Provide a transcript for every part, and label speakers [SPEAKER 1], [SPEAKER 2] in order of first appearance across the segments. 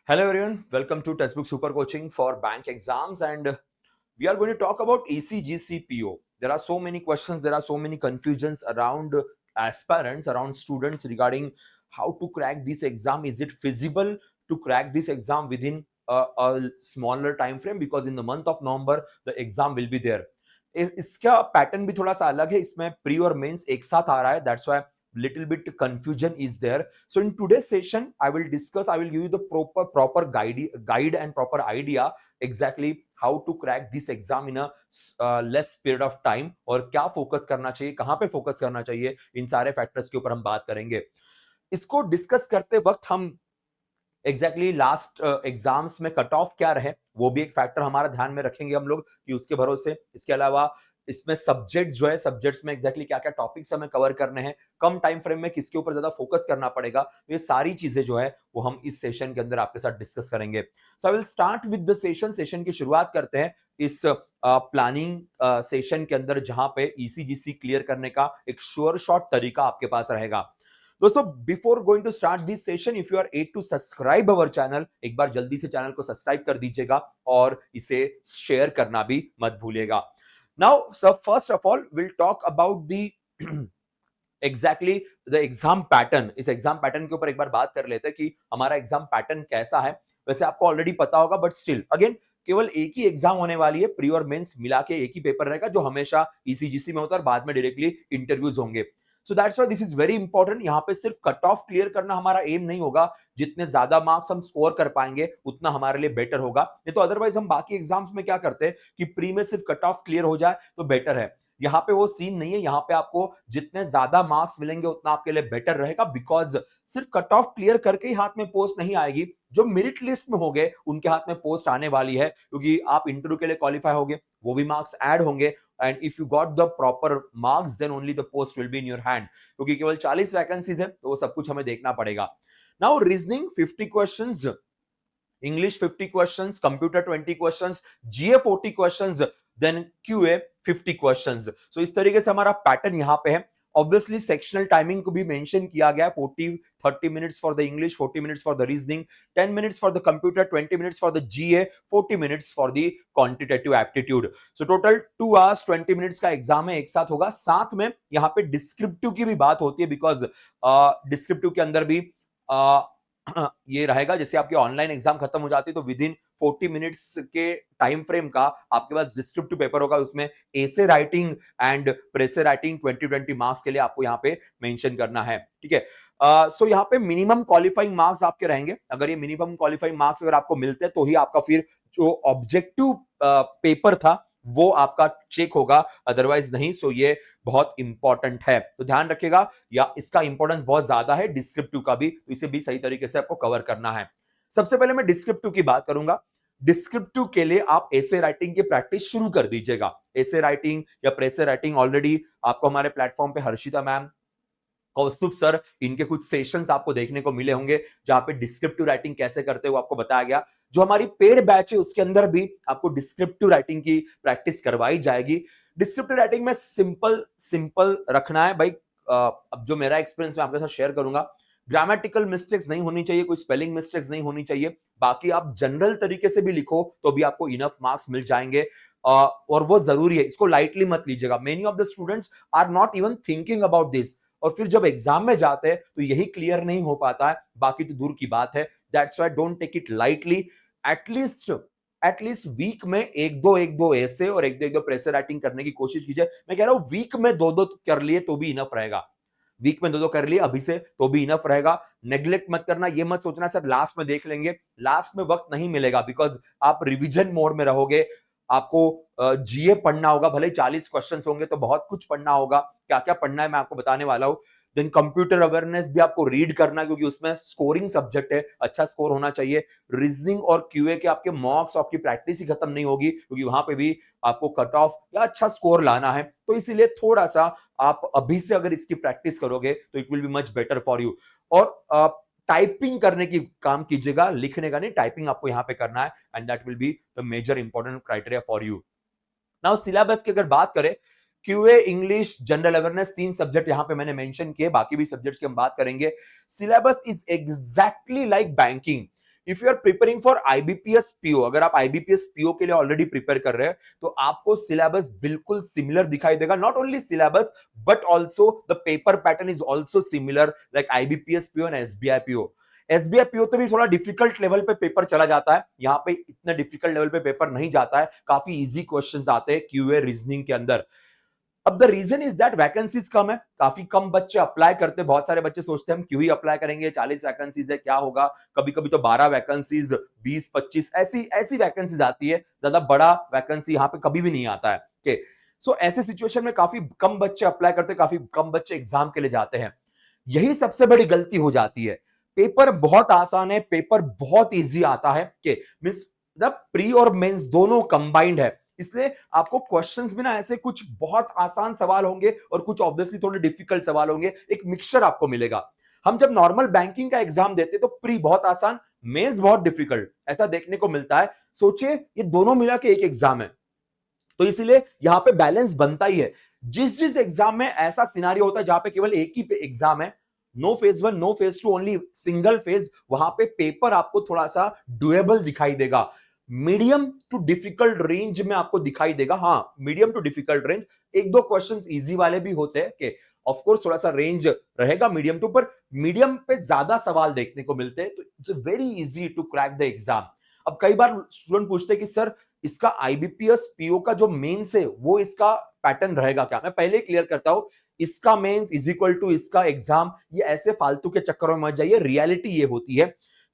[SPEAKER 1] Hello everyone, welcome to Textbook Super Coaching for bank exams, and we are going to talk about ECGCPO. There are so many questions, there are so many confusions around aspirants, around students regarding how to crack this exam. Is it feasible to crack this exam within a smaller time frame? Because in the month of November, the exam will be there. इसका pattern भी थोड़ा सा अलग है, इसमें pre और mains एक साथ आ रहा है. That's why little bit confusion is there. So in today's session I will give you the proper guide and proper idea exactly how to crack this exam in a less period of time, और क्या focus करना चाहिए, कहां पे focus करना चाहिए, इन सारे factors के ऊपर हम बात करेंगे. इसको डिस्कस करते वक्त हम एग्जैक्टली लास्ट एग्जाम्स में कट ऑफ क्या रहे वो भी एक फैक्टर हमारा ध्यान में रखेंगे हम लोग कि उसके भरोसे. इसके अलावा इसमें सब्जेक्ट जो है, सब्जेक्ट्स में एग्जैक्टली क्या क्या टॉपिक्स हमें कवर करने हैं, कम टाइम फ्रेम में किसके ऊपर ज्यादा फोकस करना पड़ेगा, तो ये सारी चीजें जो है वो हम इस सेशन के अंदर आपके साथ डिस्कस करेंगे. So I will start with the session की शुरुआत करते हैं इस प्लानिंग सेशन के अंदर, जहां पे ईसीजीसी क्लियर करने का एक श्योर शॉट तरीका आपके पास रहेगा. दोस्तों, before going to start this session, if you are at to subscribe our channel, एक बार जल्दी से चैनल को सब्सक्राइब कर दीजिएगा और इसे शेयर करना भी मत भूलिएगा. Now sir, first of all will talk about the exactly the exam pattern. इस एग्जाम पैटर्न के ऊपर एक बार बात कर लेते हैं कि हमारा एग्जाम पैटर्न कैसा है. वैसे आपको ऑलरेडी पता होगा, बट स्टिल अगेन, केवल एक ही एग्जाम होने वाली है, प्री और मेंस मिला के एक ही पेपर रहेगा जो हमेशा ईसीजीसी में होता है और बाद में डायरेक्टली इंटरव्यूज होंगे. So that's why this is very important. यहां पे सिर्फ कट ऑफ क्लियर करना हमारा एम नहीं होगा. जितने ज्यादा मार्क्स हम स्कोर कर पाएंगे उतना हमारे लिए बेटर होगा. नहीं तो अदरवाइज हम बाकी एग्जाम्स में क्या करते हैं कि प्री में सिर्फ कट ऑफ क्लियर हो जाए तो बेटर है. यहाँ पे वो सीन नहीं है. यहाँ पे आपको जितने ज्यादा मार्क्स मिलेंगे उतना आपके लिए बेटर रहेगा, बिकॉज सिर्फ कट ऑफ क्लियर करके ही हाथ में पोस्ट नहीं आएगी. जो मेरिट लिस्ट में हो गए उनके हाथ में पोस्ट आने वाली है, क्योंकि आप इंटरव्यू के लिए क्वालिफाई होंगे, वो भी मार्क्स ऐड होंगे, and if you got the proper marks then only the post will be in your hand. क्योंकि केवल 40 वैकेंसीज है तो वो सब कुछ हमें देखना पड़ेगा. Now reasoning 50 questions, English 50 questions, computer 20 questions, GA 40 questions, then QA 50 questions. So इस तरीके से हमारा पैटर्न यहाँ पे है. Obviously सेक्शनल टाइमिंग को भी मेंशन किया गया है. 30 minutes for the English, 40 minutes for the reasoning, 10 minutes for the computer, 20 minutes for the GA, 40 minutes for the quantitative aptitude. So total 2 hours 20 minutes का एग्जाम है, एक साथ होगा. साथ में यहाँ पे डिस्क्रिप्टिव की भी बात होती है, बिकॉज डिस्क्रिप्टिव के अंदर भी ये रहेगा. जैसे आपके ऑनलाइन एग्जाम खत्म हो जाती है तो विद इन 40 मिनट्स के टाइम फ्रेम का आपके पास डिस्क्रिप्टिव पेपर होगा. उसमें essay writing and précis writing 20 marks के लिए आपको यहाँ पे मेंशन करना है. ठीक है. सो यहाँ पे मिनिमम क्वालिफाइंग मार्क्स आपके रहेंगे. अगर ये मिनिमम क्वालिफाइंग मार्क्स अगर आपको मिलते हैं तो ही आपका फिर जो ऑब्जेक्टिव पेपर था वो आपका चेक होगा, अदरवाइज नहीं. सो ये बहुत इंपॉर्टेंट है, तो ध्यान रखिएगा. या इसका इंपॉर्टेंस बहुत ज्यादा है डिस्क्रिप्टिव का भी, तो इसे भी सही तरीके से आपको कवर करना है. सबसे पहले मैं डिस्क्रिप्टिव की बात करूंगा. डिस्क्रिप्टिव के लिए आप एसे राइटिंग की प्रैक्टिस शुरू कर दीजिएगा. एसे राइटिंग या प्रेसे राइटिंग ऑलरेडी आपको हमारे प्लेटफॉर्म पे हर्षिता मैम, कौस्तुभ सर, इनके कुछ सेशंस आपको देखने को मिले होंगे जहां पे डिस्क्रिप्टिव राइटिंग कैसे करते हो आपको बताया गया. जो हमारी पेड बैच है उसके अंदर भी आपको डिस्क्रिप्टिव राइटिंग की प्रैक्टिस करवाई जाएगी. डिस्क्रिप्टिव राइटिंग में सिंपल सिंपल रखना है भाई. अब जो मेरा एक्सपीरियंस मैं आपके साथ शेयर करूंगा, ग्रामेटिकल मिस्टेक्स नहीं होनी चाहिए, कोई स्पेलिंग मिस्टेक्स नहीं होनी चाहिए. बाकी आप जनरल तरीके से भी लिखो तो भी आपको इनफ मार्क्स मिल जाएंगे, और वो जरूरी है. इसको लाइटली मत लीजिएगा. Many of the students are not even thinking about this, और फिर जब एग्जाम में जाते हैं तो यही क्लियर नहीं हो पाता है, बाकी तो दूर की बात है. That's why don't take it lightly. At least week में एक दो ऐसे और एक दो प्रेशर राइटिंग करने की कोशिश कीजिए. मैं कह रहा हूं वीक में दो कर लिए तो भी इनफ रहेगा. वीक में दो कर लिए अभी से तो भी इनफ रहेगा. नेग्लेक्ट मत करना. ये मत सोचना सर लास्ट में देख लेंगे. लास्ट में वक्त नहीं मिलेगा, बिकॉज आप रिविजन मोड में रहोगे. आपको जीए पढ़ना होगा, भले 40 क्वेश्चंस होंगे तो बहुत कुछ पढ़ना होगा. क्या क्या पढ़ना है मैं आपको बताने वाला हूं. देन कंप्यूटर अवेयरनेस भी आपको रीड करना है, क्योंकि उसमें स्कोरिंग सब्जेक्ट है, अच्छा स्कोर होना चाहिए. रीजनिंग और क्यूए के आपके मॉक्स, आपकी प्रैक्टिस ही खत्म नहीं होगी, क्योंकि वहां पे भी आपको कट ऑफ या अच्छा स्कोर लाना है. तो इसीलिए थोड़ा सा आप अभी से अगर इसकी प्रैक्टिस करोगे तो it will be much better for you. और टाइपिंग करने की काम कीजिएगा, लिखने का नहीं, टाइपिंग आपको यहां पे करना है, and that will be the major important criteria for you. Now syllabus की अगर बात करें, QA, English, general awareness, 3 subject यहां पे मैंने मेंशन किए, बाकी भी सब्जेक्ट्स की हम बात करेंगे. Syllabus is exactly like banking. If you are preparing for IBPS PO, अगर आप आईबीपीएस पीओ के लिए ऑलरेडी प्रिपेयर कर रहे हैं तो आपको सिलेबस बिल्कुल सिमिलर दिखाई देगा. Not only syllabus but also the paper pattern is also similar like IBPS PO and SBI PO. SBI PO तो भी थोड़ा डिफिकल्ट लेवल पे पेपर चला जाता है, यहाँ पे इतना डिफिकल्ट लेवल पे पेपर नहीं जाता है, काफी इजी क्वेश्चंस आते हैं क्यूए रीजनिंग के अंदर. अब the reason is that vacancies कम है, काफी कम बच्चे अप्लाई करते हैं. बहुत सारे बच्चे सोचते हैं हम क्यों ही अप्लाई करेंगे, 40 वैकेंसीज है क्या होगा. कभी कभी तो 12 वैकेंसीज, 20-25 ऐसी ऐसी वैकेंसीज आती है, ज्यादा बड़ा वैकेंसी यहाँ पे कभी भी नहीं आता है. okay. सो ऐसे सिचुएशन में काफी कम बच्चे अप्लाई करते हैं, काफी कम बच्चे एग्जाम के लिए जाते हैं. यही सबसे बड़ी गलती हो जाती है. पेपर बहुत आसान है, पेपर बहुत इजी आता है. मींस द प्री और मेंस दोनों कंबाइंड है, इसलिए आपको क्वेश्चंस भी ना ऐसे कुछ बहुत आसान सवाल होंगे और कुछ ऑब्वियसली थोड़े डिफिकल्ट सवाल होंगे, एक मिक्सचर आपको मिलेगा. हम जब नॉर्मल बैंकिंग का एग्जाम देते तो प्री बहुत आसान, मेंस बहुत डिफिकल्ट, ऐसा देखने को मिलता है. सोचिए ये दोनों मिला के एक एग्जाम है, तो इसीलिए यहां पे बैलेंस बनता ही है. जिस जिस एग्जाम में ऐसा सिनारियो होता है जहां पे केवल एक ही एग्जाम है, no phase 1 no phase 2 only single phase, वहां पे पेपर आपको थोड़ा सा डुएबल दिखाई देगा. मीडियम टू डिफिकल्ट रेंज में आपको दिखाई देगा. हाँ, मीडियम टू डिफिकल्ट रेंज, एक दो क्वेश्चंस इजी वाले भी होते हैं कि ऑफ कोर्स थोड़ा सा रेंज रहेगा मीडियम टू, पर मीडियम पे ज्यादा सवाल देखने को मिलते हैं, तो it's very easy to crack the exam. अब कई बार स्टूडेंट पूछते हैं कि सर इसका आईबीपीएस पीओ का जो मेंस है वो इसका पैटर्न रहेगा क्या. मैं पहले क्लियर करता हूं, इसका मेंस इज इक्वल टू इसका एग्जाम, ये ऐसे फालतू के चक्करों में मत जाइए. रियलिटी ये होती है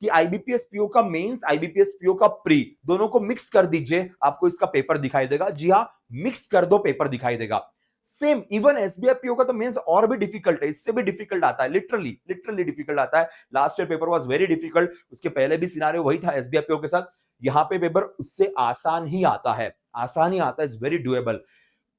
[SPEAKER 1] कि आईबीपीएस पीओ का मेंस, आईबीपीएस पीओ का प्री, दोनों को मिक्स कर दीजिए, आपको इसका पेपर दिखाई देगा. जी हां, मिक्स कर दो, पेपर दिखाई देगा. सेम इवन एसबीआई पीओ का तो मेंस और भी डिफिकल्ट है, इससे भी डिफिकल्ट आता है, लिटरली लिटरली डिफिकल्ट आता है. Last year paper was very difficult, उसके पहले भी सिनारियो वही था एसबीआई पीओ के साथ. यहां पे पेपर उससे आसान ही आता है, आसान ही आता है, इज वेरी डुएबल.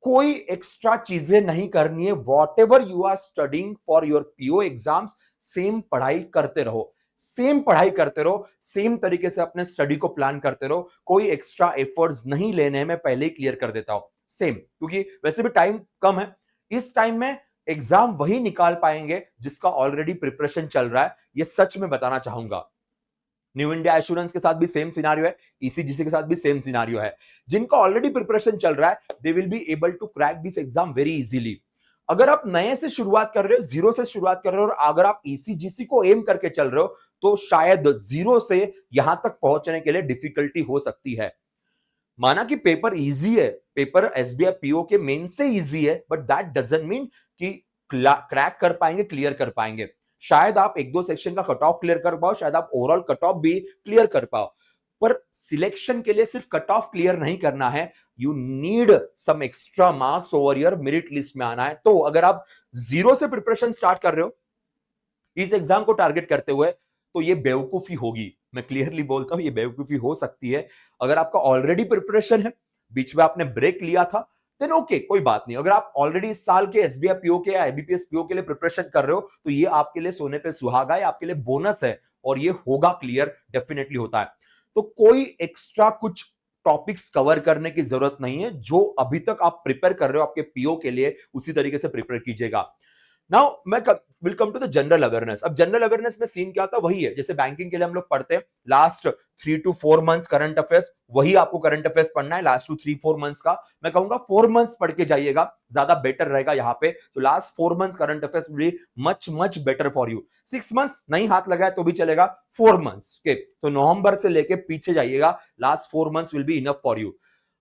[SPEAKER 1] कोई एक्स्ट्रा चीजें नहीं करनी है. Whatever you are studying for your PO exams, same पढ़ाई करते रहो, सेम पढ़ाई करते रहो, सेम तरीके से अपने स्टडी को प्लान करते रहो. कोई एक्स्ट्रा एफर्ट्स नहीं लेने हैं, मैं पहले ही क्लियर कर देता हूं. सेम, क्योंकि वैसे भी टाइम कम है, इस टाइम में एग्जाम वही निकाल पाएंगे जिसका ऑलरेडी प्रिपरेशन चल रहा है. ये सच में बताना चाहूंगा. न्यू इंडिया एश्योरेंस के साथ भी सेम सिनारियो है, ईसीजीसी के साथ भी सेम सिनारियो है. जिनका ऑलरेडी प्रिपरेशन चल रहा है they will be able to crack this exam very easily. अगर आप नए से शुरुआत कर रहे हो, जीरो से शुरुआत कर रहे हो, और अगर आप ईसीजीसी को एम करके चल रहे हो, तो शायद जीरो से यहां तक पहुंचने के लिए डिफिकल्टी हो सकती है. माना कि पेपर इजी है, पेपर एसबीआई पीओ के मेन से इजी है, बट दैट डजंट मीन कि क्रैक कर पाएंगे, क्लियर कर पाएंगे. शायद आप एक दो सेक्शन का कट ऑफ क्लियर कर पाओ, शायद आप ओवरऑल कट ऑफ भी क्लियर कर पाओ, पर सिलेक्शन के लिए सिर्फ कट ऑफ क्लियर नहीं करना है. You need some extra marks over your merit list में आना है. तो अगर आप जीरो से प्रिपरेशन स्टार्ट कर रहे हो इस एग्जाम को टारगेट करते हुए, तो ये बेवकूफी होगी. मैं क्लियरली बोलता हूं, ये बेवकूफी हो सकती है. अगर आपका ऑलरेडी प्रिपरेशन है, बीच में आपने ब्रेक लिया था, देन ओके, कोई बात नहीं. अगर आप ऑलरेडी इस साल के एसबीआई पीओ के या आईबीपीएस पीओ के लिए प्रिपरेशन कर रहे हो, तो ये आपके लिए सोने पे सुहागा है, आपके लिए बोनस है, और ये होगा क्लियर, डेफिनेटली होता है. तो कोई एक्स्ट्रा कुछ टॉपिक्स कवर करने की जरूरत नहीं है. जो अभी तक आप प्रिपेयर कर रहे हो आपके पीओ के लिए, उसी तरीके से प्रिपेयर कीजिएगा. नाउ मैं will come to the general awareness. अब जनरल अवेयरनेस में सीन क्या होता है, वही है जैसे बैंकिंग के लिए हम लोग पढ़ते हैं last 3 to 4 months current affairs, वही आपको करंट अफेयर्स पढ़ना है लास्ट 2-3-4 मंथ्स का. मैं कहूंगा 4 मंथ्स पढ़ के जाइएगा, ज्यादा बेटर रहेगा यहाँ पे. तो last 4 months current affairs will be much much better for you. 6 months नहीं हाथ लगाए तो भी चलेगा, 4 मंथ्स के, तो नवंबर से लेके पीछे जाइएगा, last 4 months will be enough for you.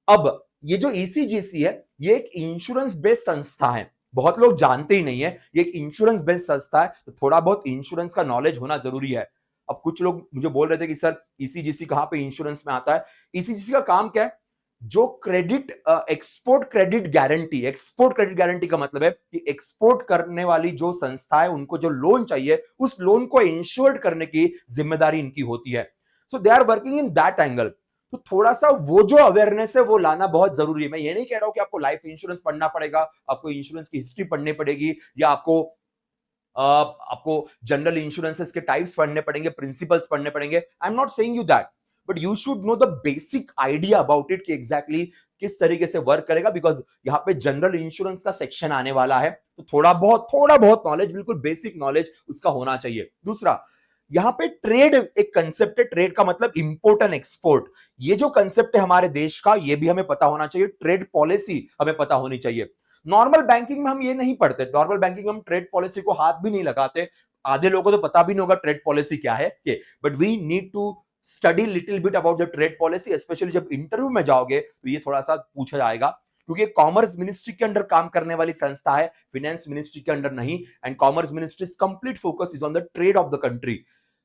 [SPEAKER 1] अब ये जो ईसीजीसी है, ये एक इंश्योरेंस बेस्ड संस्था है, बहुत लोग जानते ही नहीं है ये एक इंश्योरेंस बेस्ड संस्था है. तो थोड़ा बहुत इंश्योरेंस का नॉलेज होना जरूरी है. अब कुछ लोग मुझे बोल रहे थे कि सर ईसीजीसी कहां पे इंश्योरेंस में आता है. ईसीजीसी का काम क्या है, जो credit export credit guarantee, export credit guarantee का मतलब है कि एक्सपोर्ट करने वाली जो संस्था है, उनको जो लोन चाहिए, उस लोन को इंश्योर्ड करने की जिम्मेदारी इनकी होती है. So they are working in that angle. तो थोड़ा सा वो जो अवेयरनेस है वो लाना बहुत जरूरी है. मैं ये नहीं कह रहा हूं कि आपको लाइफ इंश्योरेंस पढ़ना पड़ेगा, आपको इंश्योरेंस की हिस्ट्री पढ़नी पड़ेगी, या आपको जनरल इंश्योरेंसेस के टाइप्स पढ़ने पड़ेंगे, प्रिंसिपल्स पढ़ने पड़ेंगे. I am not saying you that, but you should know the basic idea about it कि एग्जैक्टली किस तरीके से वर्क करेगा, बिकॉज यहां पे जनरल इंश्योरेंस का सेक्शन आने वाला है. तो थोड़ा बहुत नॉलेज, बिल्कुल बेसिक नॉलेज उसका होना चाहिए. दूसरा, यहां पे ट्रेड एक कंसेप्ट है, ट्रेड का मतलब इंपोर्ट एंड एक्सपोर्ट। ये जो कंसेप्ट है हमारे देश का, ये भी हमें पता होना चाहिए। ट्रेड पॉलिसी हमें पता होनी चाहिए। नॉर्मल बैंकिंग में हम ये नहीं पढ़ते, नॉर्मल बैंकिंग में हम ट्रेड पॉलिसी को हाथ भी नहीं लगाते। आधे लोगों को तो पता भी नहीं होगा ट्रेड पॉलिसी क्या है, but we need to study little bit about the trade policy. Especially जब इंटरव्यू में जाओगे तो ये थोड़ा सा पूछा जाएगा, क्योंकि कॉमर्स मिनिस्ट्री के अंडर काम करने वाली संस्था है, फाइनेंस मिनिस्ट्री के अंडर नहीं। And commerce ministries complete focus is on the trade off the country.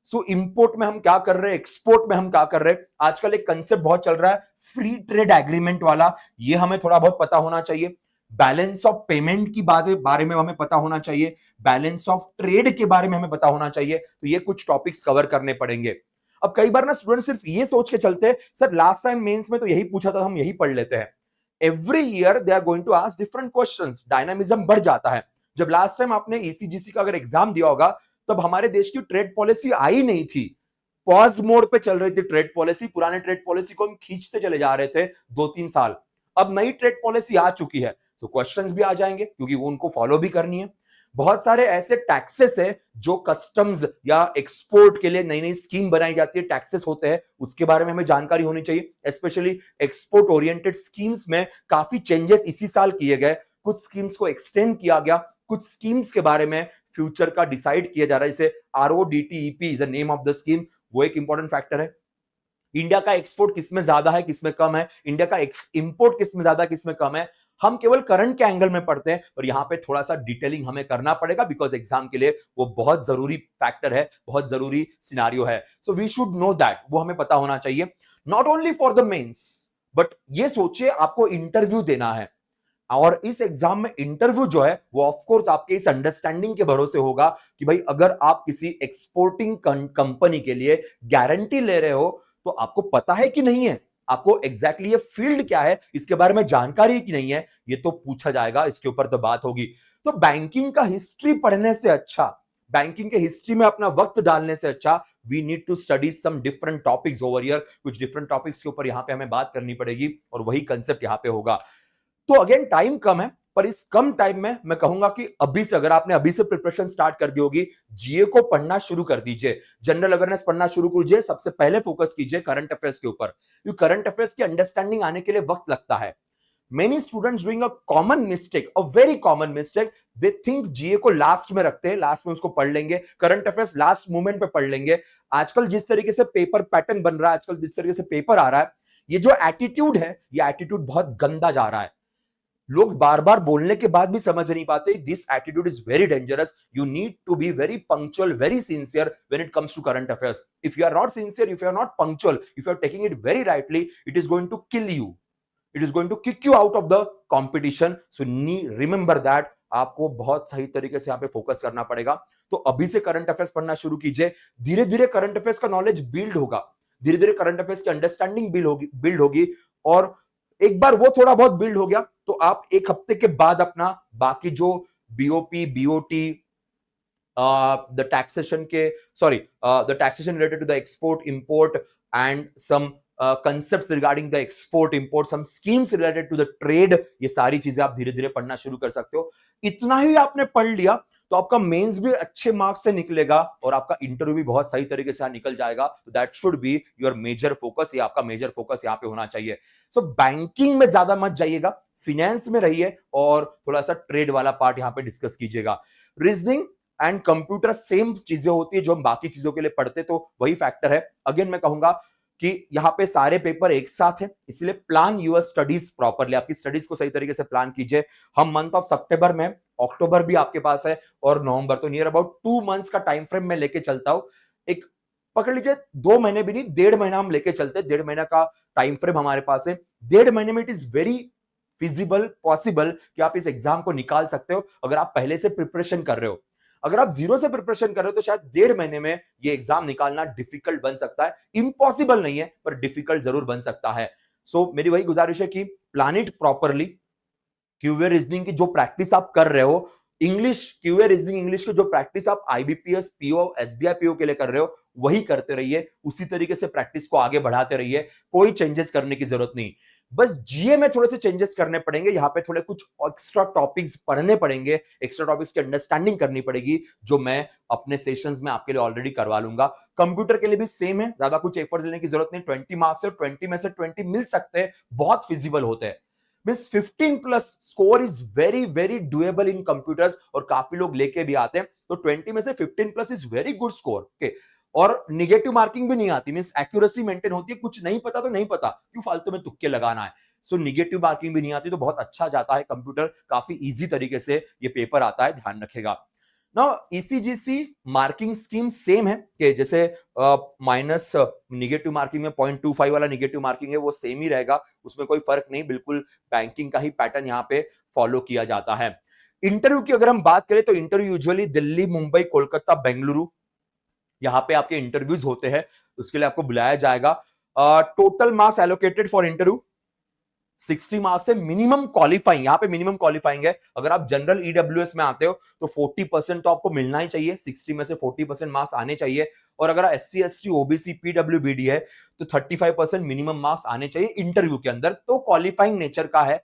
[SPEAKER 1] So import में हम क्या कर रहे हैं, एक्सपोर्ट में हम क्या कर रहे हैं। आजकल एक कंसेप्ट बहुत चल रहा है फ्री ट्रेड एग्रीमेंट वाला, ये हमें थोड़ा बहुत पता होना चाहिए। बैलेंस ऑफ पेमेंट की बारे में हमें पता होना चाहिए। बैलेंस ऑफ ट्रेड के बारे में हमें पता होना चाहिए। तो ये कुछ टॉपिक्स कवर करने पड़ेंगे। अब कई बार ना स्टूडेंट सिर्फ ये सोच के चलते हैं, सर लास्ट टाइम मेंस में तो यही पूछा था, हम यही पढ़ लेते हैं। Every year they are going to ask different questions, dynamism बढ़ जाता है। जब लास्ट टाइम आपने ईसीजीसी का अगर एग्जाम दिया होगा, तब हमारे देश की ट्रेड पॉलिसी आई नहीं थी, पॉज मोड पे चल रही थी ट्रेड पॉलिसी। पुराने ट्रेड पॉलिसी को हम खींचते चले जा रहे थे 2-3 साल। अब नई ट्रेड पॉलिसी आ चुकी है, तो क्वेश्चंस भी आ जाएंगे, क्योंकि वो उनको फॉलो भी करनी है। बहुत सारे ऐसे टैक्सेस है जो कस्टम्स या एक्सपोर्ट के लिए नई नई स्कीम बनाई जाती है, टैक्सेस होते हैं, उसके बारे में हमें जानकारी होनी चाहिए। स्पेशली एक्सपोर्ट ओरिएंटेड स्कीम्स में काफी चेंजेस इसी साल किए गए, कुछ स्कीम्स को एक्सटेंड किया गया, कुछ स्कीम्स के बारे में फ्यूचर का डिसाइड किया जा रहा है। जैसे RODTEP is the name of the scheme, वो एक इंपॉर्टेंट फैक्टर है। इंडिया का एक्सपोर्ट किसमें ज्यादा है, किसमें कम है, इंडिया का इंपोर्ट किसमें ज्यादा है, किसमें कम है। हम केवल करंट के एंगल में पढ़ते हैं, और यहां पे थोड़ा सा डिटेलिंग हमें करना पड़ेगा, बिकॉज एग्जाम के लिए वो बहुत जरूरी फैक्टर है, बहुत जरूरी सिनारियो है। So we should know that, वो हमें पता होना चाहिए। Not only for the mains, but ये सोचिए आपको इंटरव्यू देना है, और इस एग्जाम में इंटरव्यू जो है वो ऑफ कोर्स आपके इस अंडरस्टैंडिंग के भरोसे होगा कि भाई अगर आप किसी एक्सपोर्टिंग कंपनी के लिए गारंटी ले रहे हो, तो आपको पता है कि नहीं है, आपको एग्जैक्टली ये फील्ड क्या है इसके बारे में जानकारी कि नहीं है, ये तो पूछा जाएगा, इसके ऊपर तो बात होगी। तो बैंकिंग का हिस्ट्री पढ़ने से अच्छा, बैंकिंग के हिस्ट्री में अपना वक्त डालने से अच्छा, we need to study some different topics over here. कुछ डिफरेंट टॉपिक्स के ऊपर यहां पे हमें बात करनी पड़ेगी, और वही कंसेप्ट यहां पे होगा। तो अगेन टाइम कम है, पर इस कम टाइम में मैं कहूंगा कि अभी से, अगर आपने अभी से प्रिपरेशन स्टार्ट कर दी होगी, जीए को पढ़ना शुरू कर दीजिए, जनरल अवेयरनेस पढ़ना शुरू कीजिए। सबसे पहले फोकस कीजिए करंट अफेयर्स के ऊपर, क्योंकि करंट अफेयर्स की अंडरस्टैंडिंग आने के लिए वक्त लगता है। Many students doing a common mistake, a very common mistake, they think GA को लास्ट में रखते हैं, लास्ट में उसको पढ़ लेंगे, करंट अफेयर्स लास्ट मोमेंट पे पढ़ लेंगे। आजकल जिस तरीके से पेपर पैटर्न बन रहा है, आजकल जिस तरीके से पेपर आ रहा है, ये जो एटीट्यूड है, ये एटीट्यूड बहुत गंदा जा रहा है। लोग बार बार बोलने के बाद भी समझ नहीं पाते। This attitude is very dangerous. You need to be very punctual, very sincere when it comes to current affairs. If you are not sincere, if you are not punctual, if you are taking it very rightly, it is going to kill you, it is going to kick you out of the competition. So remember that, आपको बहुत सही तरीके से यहां पे focus करना पड़ेगा। तो अभी से करंट अफेयर्स पढ़ना शुरू कीजिए, धीरे धीरे करंट अफेयर्स का नॉलेज बिल्ड होगा, धीरे धीरे करंट अफेयर्स की अंडरस्टैंडिंग बिल्ड होगी। और एक बार वो थोड़ा बहुत बिल्ड हो गया, तो आप एक हफ्ते के बाद अपना बाकी जो बीओपी, बीओटी, द टैक्सेशन के, sorry, the taxation related to the export import and some concepts regarding the export import, some schemes related to the trade, ये सारी चीजें आप धीरे धीरे पढ़ना शुरू कर सकते हो। इतना ही आपने पढ़ लिया तो आपका मेंस भी अच्छे मार्क्स से निकलेगा, और आपका इंटरव्यू भी बहुत सही तरीके से निकल जाएगा। That should be your major focus, ये आपका मेजर फोकस यहाँ पे होना चाहिए। सो बैंकिंग में ज्यादा मत जाइएगा, फिनेंस में रहिए, और थोड़ा सा ट्रेड वाला पार्ट यहाँ पे डिस्कस कीजिएगा। रीजनिंग एंड कंप्यूटर सेम चीजें होती है जो हम बाकी चीजों के लिए पढ़ते, तो वही फैक्टर है। अगेन मैं कहूंगा कि यहाँ पे सारे पेपर एक साथ है, इसलिए प्लान यूर स्टडीज प्रॉपरली, आपकी स्टडीज को सही तरीके से प्लान कीजिए। हम मंथ ऑफ सितंबर में, अक्टूबर भी आपके पास है, और नवंबर, तो नियर अबाउट 2 मंथ्स का टाइम फ्रेम में लेके चलता हूं। एक पकड़ लीजिए, 2 महीने भी नहीं, 1.5 महीना हम लेके चलते हैं, 1.5 महीना का टाइम फ्रेम हमारे पास है। 1.5 महीने में it is very feasible, possible कि आप इस एग्जाम को निकाल सकते हो, अगर आप पहले से प्रिपरेशन कर रहे हो। अगर आप जीरो से प्रिपरेशन कर रहे हो तो शायद 1.5 महीने में ये एग्जाम निकालना डिफिकल्ट बन सकता है। इंपॉसिबल नहीं है, पर डिफिकल्ट जरूर बन सकता है। सो मेरी वही गुजारिश है कि plan it properly. QA reasoning की जो प्रैक्टिस आप कर रहे हो, इंग्लिश, क्यूए रीजनिंग इंग्लिश की जो प्रैक्टिस आप आईबीपीएस, पीओ, एसबीआई पीओ के लिए कर रहे हो, वही करते रहिए, उसी तरीके से प्रैक्टिस को आगे बढ़ाते रहिए, कोई चेंजेस करने की जरूरत नहीं। बस जीए में थोड़े से चेंजेस करने पड़ेंगे, यहाँ पे थोड़े कुछ एक्स्ट्रा टॉपिक्स पढ़ने पड़ेंगे, एक्स्ट्रा टॉपिक्स की अंडरस्टैंडिंग करनी पड़ेगी, जो मैं अपने सेशंस में आपके लिए ऑलरेडी करवा लूंगा। कंप्यूटर के लिए भी सेम है, ज्यादा कुछ एफर्ट लेने की जरूरत नहीं, 20 मार्क्स है, 20 में से 20 मिल सकते हैं, बहुत फिजिबल होते हैं। Means 15 plus score is very very doable in computers, और काफी लोग लेके भी आते हैं, तो 20 में से 15 plus is very good score. Okay, और निगेटिव मार्किंग भी नहीं आती, मींस एक्यूरेसी मेंटेन होती है, कुछ नहीं पता तो नहीं पता, क्यों फालतू में तुक्के लगाना है। सो निगेटिव मार्किंग भी नहीं आती, तो बहुत अच्छा जाता है कंप्यूटर, काफी इजी तरीके से ये पेपर आता है, ध्यान रखेगा। ना ईसीजीसी मार्किंग स्कीम सेम है, कि जैसे माइनस निगेटिव मार्किंग में 0.25 वाला निगेटिव मार्किंग है, वो सेम ही रहेगा, उसमें कोई फर्क नहीं, बिल्कुल बैंकिंग का ही पैटर्न यहाँ पे फॉलो किया जाता है। इंटरव्यू की अगर हम बात करें तो इंटरव्यू यूजुअली दिल्ली, मुंबई, कोलकाता, बेंगलुरु, यहाँ पे आपके इंटरव्यूज होते हैं, उसके लिए आपको बुलाया जाएगा। Total marks allocated for interview 60 marks है, मिनिमम क्वालिफाइंग, यहाँ पे मिनिमम क्वालिफाइंग है। अगर आप जनरल ईडब्ल्यूएस में आते हो तो 40% तो आपको मिलना ही चाहिए, 60 में से 40% मार्क्स आने चाहिए। और अगर एससी एसटी ओबीसी पीडब्ल्यूबीडी है तो 35% मिनिमम मार्क्स आने चाहिए इंटरव्यू के अंदर, तो क्वालिफाइंग नेचर का है।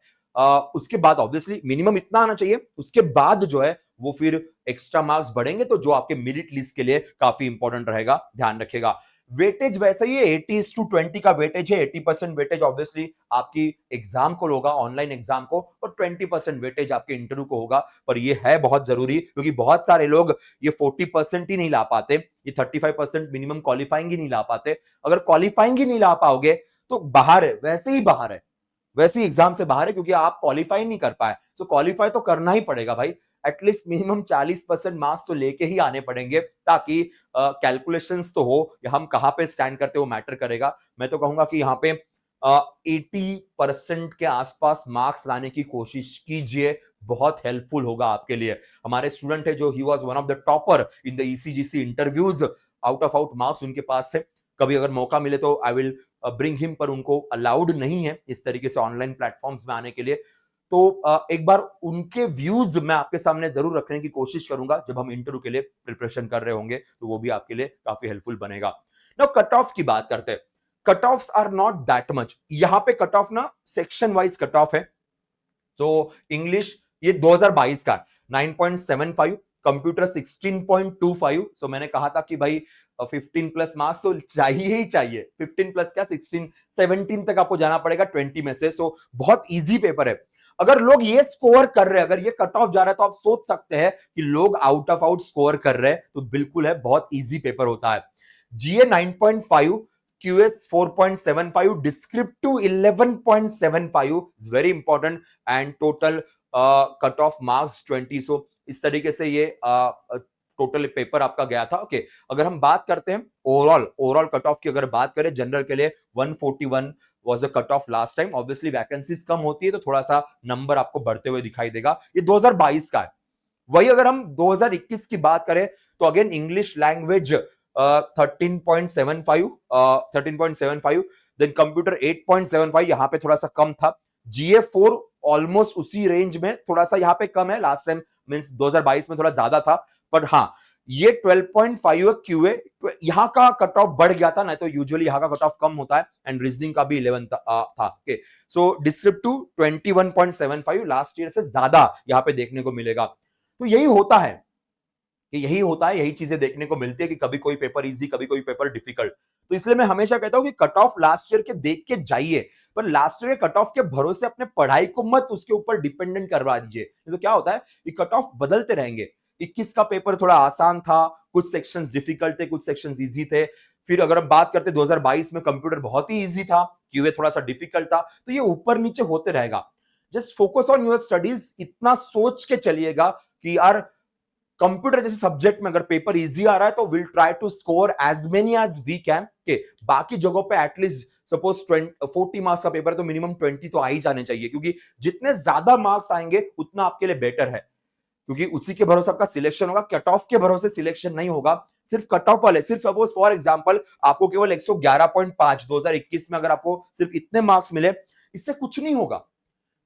[SPEAKER 1] उसके बाद ऑब्वियसली मिनिमम इतना आना चाहिए, उसके बाद जो है वो फिर एक्स्ट्रा मार्क्स बढ़ेंगे, तो जो आपके मेरिट लिस्ट के लिए काफी इंपॉर्टेंट रहेगा, ध्यान रखेगा। वेटेज वैसा ही है, 80:20 का वेटेज है, 80% वेटेज ऑब्वियसली आपकी एग्जाम को होगा, ऑनलाइन एग्जाम को, और 20% वेटेज आपके इंटरव्यू को होगा। पर ये है बहुत जरूरी, क्योंकि बहुत सारे लोग ये 40% ही नहीं ला पाते, ये 35% मिनिमम क्वालिफाइंग ही नहीं ला पाते। अगर क्वालिफाइंग ही नहीं ला पाओगे तो बाहर है, वैसे ही बाहर है, वैसे ही एग्जाम से बाहर है, क्योंकि आप क्वालिफाई नहीं कर पाए। सो क्वालिफाई तो करना ही पड़ेगा भाई, एटलीस्ट मिनिमम 40% मार्क्स तो लेके ही आने पड़ेंगे, ताकि कैलकुलेशंस तो हो, या हम कहां पे स्टैंड करते वो मैटर करेगा। मैं तो कहूंगा कि यहाँ पे 80% के आसपास मार्क्स लाने की कोशिश कीजिए, बहुत हेल्पफुल होगा आपके लिए। हमारे स्टूडेंट है जो he was one of the topper in the ECGC interviews, out of out marks उनके पास थे। कभी अगर मौका मिले तो आई विल ब्रिंग हिम, पर उनको अलाउड नहीं है इस तरीके से ऑनलाइन प्लेटफॉर्म्स में आने के लिए। तो एक बार उनके व्यूज मैं आपके सामने जरूर रखने की कोशिश करूंगा, जब हम इंटरव्यू के लिए प्रिपरेशन कर रहे होंगे, तो वो भी आपके लिए काफी हेल्पफुल बनेगा। नाउ कट ऑफ की बात करते हैं। Cut offs are not that much, यहां पे कट ऑफ ना सेक्शन वाइज कट ऑफ है। सो इंग्लिश ये 2022 का 9.75, कंप्यूटर 16.25। सो मैंने कहा था कि भाई 15 प्लस मार्क्स तो चाहिए ही चाहिए, 15 प्लस क्या 16 17 तक आपको जाना पड़ेगा 20 में से। सो बहुत इजी पेपर है। अगर लोग ये स्कोर कर रहे हैं, अगर ये कट ऑफ जा रहा है, तो आप सोच सकते हैं कि लोग आउट ऑफ आउट स्कोर कर रहे हैं, तो बिल्कुल है, बहुत इजी पेपर होता है। जीए 9.5, QS 4.75, descriptive 11.75 is very important, and total cut off marks 20। सो इस तरीके से ये टोटल पेपर आपका गया था। ओके, अगर हम बात करते हैं ओवरऑल कट ऑफ की, अगर बात करें जनरल के लिए 141 was a cut off last time. Obviously vacancies कम होती है तो थोड़ा सा नंबर आपको बढ़ते हुए दिखाई देगा। ये 2022 का है। वही अगर हम 2021 की बात करें तो again English language 13.75, then computer 8.75, यहां पे थोड़ा सा कम था। जीए 4 ऑलमोस्ट उसी रेंज में, थोड़ा सा यहां पे कम है, लास्ट टाइम मींस 2022 में थोड़ा ज्यादा था। पर हाँ, ये 12.5 क्यूए, यहां का कट ऑफ बढ़ गया था, नहीं तो यूजुअली यहां का कट ऑफ कम होता है। एंड रीजनिंग का भी 11 था। ओके, सो डिस्क्रिप्टिव 21.75, लास्ट ईयर से ज्यादा यहां पे देखने को मिलेगा। तो यही होता है, यही चीजें देखने को मिलती है कि कभी कोई पेपर इजी, कभी कोई पेपर डिफिकल्ट। तो इसलिए मैं हमेशा कहता हूं कि कट ऑफ लास्ट ईयर के देख के जाइए, पर लास्ट ईयर के कट ऑफ के भरोसे अपने पढ़ाई को मत उसके ऊपर डिपेंडेंट करवा दीजिए। तो क्या होता है कि कट ऑफ बदलते रहेंगे। 21 का पेपर थोड़ा आसान था, कुछ सेक्शंस डिफिकल्ट थे, कुछ सेक्शंस इजी थे। फिर अगर हम बात करते 2022 में कंप्यूटर बहुत ही इजी था, क्यूए थोड़ा सा डिफिकल्ट था, तो ये ऊपर नीचे होते रहेगा। Just focus on your studies, इतना सोच के चलिएगा कि यार कंप्यूटर जैसे सब्जेक्ट में अगर पेपर इजी आ रहा है तो will try to score as many as we can. के बाकी जगहों पे एटलीस्ट सपोज 40 मार्क्स का पेपर है तो मिनिमम 20 तो आ ही जाने चाहिए, क्योंकि जितने ज्यादा मार्क्स आएंगे उतना आपके लिए बेटर है, क्योंकि उसी के भरोसे आपका सिलेक्शन होगा। कट ऑफ के भरोसे सिलेक्शन नहीं होगा। सिर्फ कट ऑफ वाले, सिर्फ सपोज फॉर एग्जांपल आपको केवल 111.5 2021 में अगर आपको सिर्फ इतने मार्क्स मिले, इससे कुछ नहीं होगा,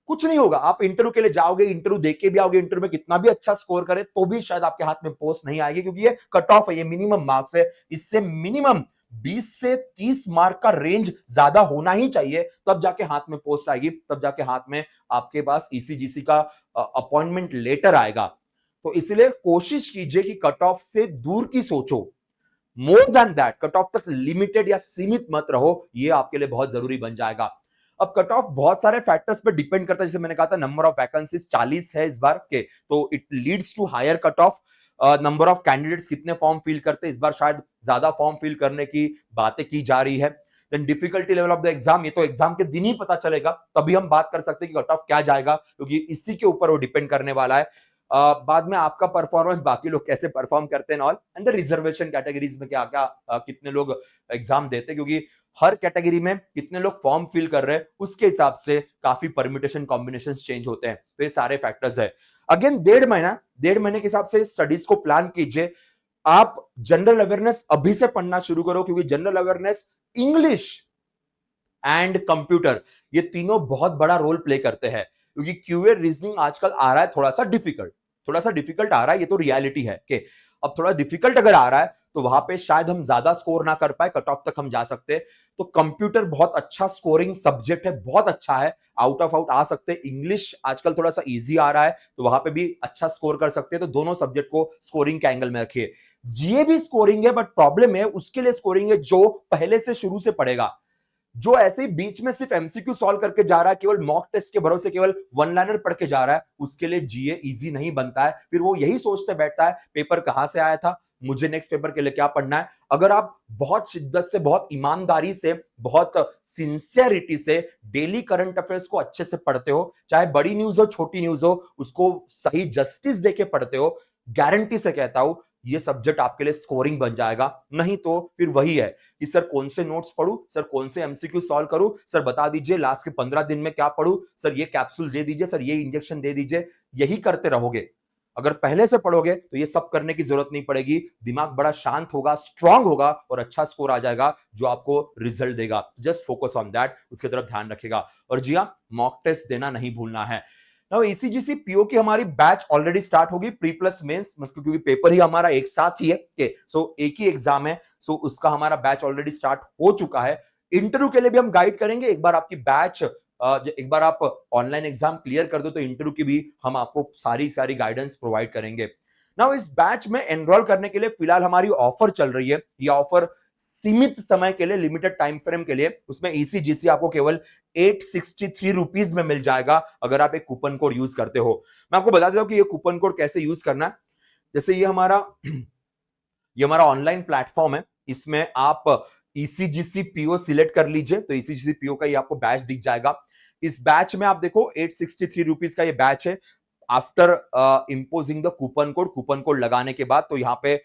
[SPEAKER 1] कुछ नहीं होगा। आप इंटरव्यू के लिए जाओगे, इंटरव्यू देके भी आओगे, इंटरव्यू में कितना भी अच्छा स्कोर करे तो भी शायद आपके हाथ में पोस्ट नहीं आएगी, क्योंकि ये कट ऑफ है, ये मिनिमम मार्क्स है। इससे मिनिमम 20 से 30 मार्क का रेंज ज्यादा होना ही चाहिए, तब जाके हाथ में पोस्ट आएगी, तब जाके हाथ में आपके पास ईसीजीसी का अपॉइंटमेंट लेटर आएगा। तो इसलिए कोशिश कीजिए कि कट ऑफ से दूर की सोचो, more than that cut off तक लिमिटेड या सीमित मत रहो, ये आपके लिए बहुत जरूरी बन जाएगा। अब कट ऑफ बहुत सारे फैक्टर्स पे डिपेंड करता है, जैसे मैंने कहा था नंबर ऑफ वैकेंसीज 40 है इस बार के, तो it leads to higher cut off. Number of candidates कितने फॉर्म फिल करते हैं, इस बार शायद ज्यादा फॉर्म फिल करने की बातें की जा रही है। Then difficulty level of the exam, ये तो एग्जाम के दिन ही पता चलेगा, तभी हम बात कर सकते हैं कि कट ऑफ क्या जाएगा, क्योंकि इसी के ऊपर वो डिपेंड करने वाला है। बाद में आपका परफॉर्मेंस, बाकी लोग कैसे परफॉर्म करते हैं all, and the reservation categories में क्या क्या कितने लोग एग्जाम देते हैं, क्योंकि हर कैटेगरी में कितने लोग फॉर्म फिल कर रहे हैं उसके हिसाब से काफी परम्यूटेशन कॉम्बिनेशन चेंज होते हैं। तो ये सारे फैक्टर्स है। अगेन 1.5 महीने के हिसाब से स्टडीज को प्लान कीजिए। आप जनरल अवेयरनेस अभी से पढ़ना शुरू करो, क्योंकि general awareness, English and computer, ये तीनों बहुत बड़ा रोल प्ले करते हैं, क्योंकि क्यूए रीजनिंग आजकल आ रहा है थोड़ा सा डिफिकल्ट आ रहा है, ये तो रियलिटी है कि अब थोड़ा डिफिकल्ट अगर आ रहा है तो वहां पे शायद हम ज्यादा स्कोर ना कर पाए, कट ऑफ तक हम जा सकते हैं। तो कंप्यूटर बहुत अच्छा स्कोरिंग सब्जेक्ट है, बहुत अच्छा है, आउट ऑफ आउट आ सकते हैं। इंग्लिश आजकल थोड़ा सा इजी आ रहा है, तो वहां पे भी अच्छा स्कोर कर सकते हैं। तो दोनों सब्जेक्ट को स्कोरिंग के एंगल में रखिए। जीए भी स्कोरिंग है, बट प्रॉब्लम है उसके लिए स्कोरिंग है जो पहले से शुरू से पढ़ेगा। जो ऐसे ही बीच में सिर्फ एमसीक्यू सॉल्व करके जा रहा है, केवल मॉक टेस्ट के भरोसे केवल वन लाइनर पढ़ के जा रहा है, उसके लिए जीए इजी नहीं बनता है। फिर वो यही सोचते बैठता है पेपर कहां से आया था, मुझे नेक्स्ट पेपर के लिए क्या पढ़ना है। अगर आप बहुत शिद्दत से, बहुत ईमानदारी से, बहुत सिंसियरिटी से डेली करंट अफेयर्स को अच्छे से पढ़ते हो, चाहे बड़ी न्यूज हो छोटी न्यूज हो, उसको सही जस्टिस देके पढ़ते हो, गारंटी से कहता हूं ये सब्जेक्ट आपके लिए स्कोरिंग बन जाएगा। नहीं तो फिर वही है कि सर कौन से नोट्स पढ़ूं, सर कौन से एमसीक्यू सॉल्व करूं, सर बता दीजिए लास्ट के 15 दिन में क्या पढ़ूं, सर ये कैप्सूल दे दीजिए, सर ये इंजेक्शन दे दीजिए। यही करते रहोगे। अगर पहले से पढ़ोगे तो ये सब करने की जरूरत नहीं पड़ेगी, दिमाग बड़ा शांत होगा, स्ट्रांग होगा और अच्छा स्कोर आ जाएगा जो आपको रिजल्ट देगा। जस्ट फोकस ऑन दैट, उसकी तरफ ध्यान रखेगा। और जी हाँ, मॉक टेस्ट देना नहीं भूलना है। नाउ ईसीजीसी पीओ की हमारी बैच ऑलरेडी स्टार्ट होगी, प्री प्लस मेंस, क्योंकि पेपर ही हमारा एक साथ ही है, सो एक ही एग्जाम है, सो उसका हमारा बैच ऑलरेडी स्टार्ट हो चुका है। इंटरव्यू के लिए भी हम गाइड करेंगे। एक बार आपकी बैच, एक बार आप ऑनलाइन एग्जाम क्लियर कर दो तो इंटरव्यू की भी हम आपको सारी सारी गाइडेंस प्रोवाइड करेंगे। नाउ इस बैच में एनरोल करने के लिए फिलहाल हमारी ऑफर चल रही है। ये ऑफर सीमित समय के लिए, लिमिटेड टाइम फ्रेम के लिए, उसमें ईसीजीसी आपको केवल 863 रुपीज में मिल जाएगा अगर आप एक कूपन कोड यूज करते हो। मैं आपको बता देता हूं कि ये कूपन कोड कैसे यूज करना है। जैसे ये हमारा ऑनलाइन प्लेटफॉर्म है, इसमें आप ईसीजीसी पीओ सिलेक्ट कर लीजिए तो ईसीजीसी पीओ का ये आपको बैच दिख जाएगा। इस बैच में आप देखो 863 रुपीज का ये बैच है। After imposing the coupon code लगाने के बाद, तो यहाँ पे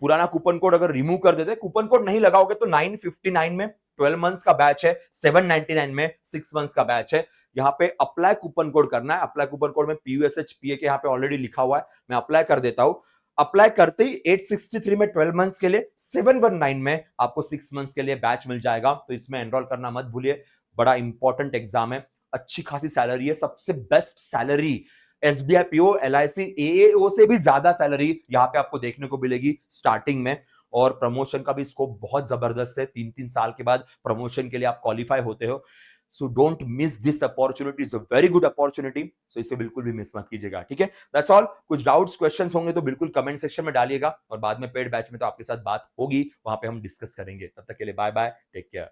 [SPEAKER 1] पुराना कूपन कोड अगर रिमूव कर देते, कूपन कोड नहीं लगाओगे तो 959 में 12 मंथ्स का बैच है, 799 में 6 मंथ्स का बैच है। यहाँ पे अप्लाई कूपन कोड करना है। अप्लाई कूपन कोड में PUSHPA के यहाँ पे ऑलरेडी लिखा हुआ है, मैं अप्लाई कर देता हूं। अप्लाई करते ही 863 में 12 मंथ्स के लिए, 719 में आपको 6 मंथ्स के लिए बैच मिल जाएगा। तो इसमें एनरोल करना मत भूलिए, बड़ा इंपॉर्टेंट एग्जाम है, अच्छी खासी सैलरी है, सबसे best salary SBI PO, LIC, AAO से भी ज्यादा सैलरी यहाँ पे आपको देखने को मिलेगी स्टार्टिंग में। और प्रमोशन का भी स्कोप बहुत जबरदस्त है, 3-3 साल के बाद प्रमोशन के लिए आप क्वालिफाई होते हो। So don't miss this opportunity, it's a very good opportunity, so इसे बिल्कुल भी मिस मत कीजिएगा। ठीक है, दैट्स ऑल। कुछ डाउट्स क्वेश्चंस होंगे तो बिल्कुल कमेंट सेक्शन में डालिएगा, और बाद में पेड बैच में तो आपके साथ बात होगी, वहां पे हम डिस्कस करेंगे। तब तक के लिए बाय बाय, टेक केयर।